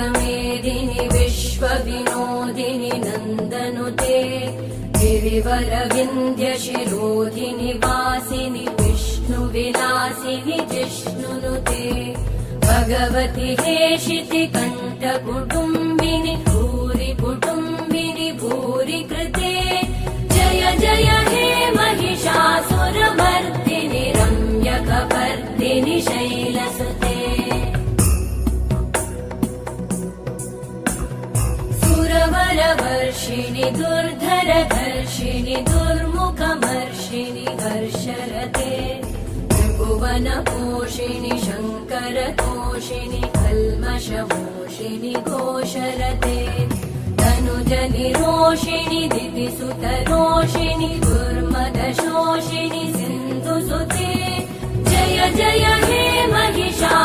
विश्वमेदिनि विश्वविनोदिनि नन्दनुते गिरिवरविन्ध्यशिरोधिनि वासिनि विष्णुविलासिनि जिष्णुनुते भगवति हेशिति कण्ठकुटुम्बिनि भूरि कुटुम्बिनि भूरि कृते जय जय हे महिषासुरमर्दिनि रम्यकपर्दिनि शैलसुते सुरवरवर्षिणि दुर्धरधर्षिणि दुर्मुखमर्षिणि हर्षरते त्रिभुवनपोषिणि शङ्करतोषिणि कल्मषमोषिणि घोषरते तनुजनिरोषिणि दितिसुतरोषिणि दुर्मदशोषिणि सिन्धुसुते जय जय हे महिषासुरमर्दिनि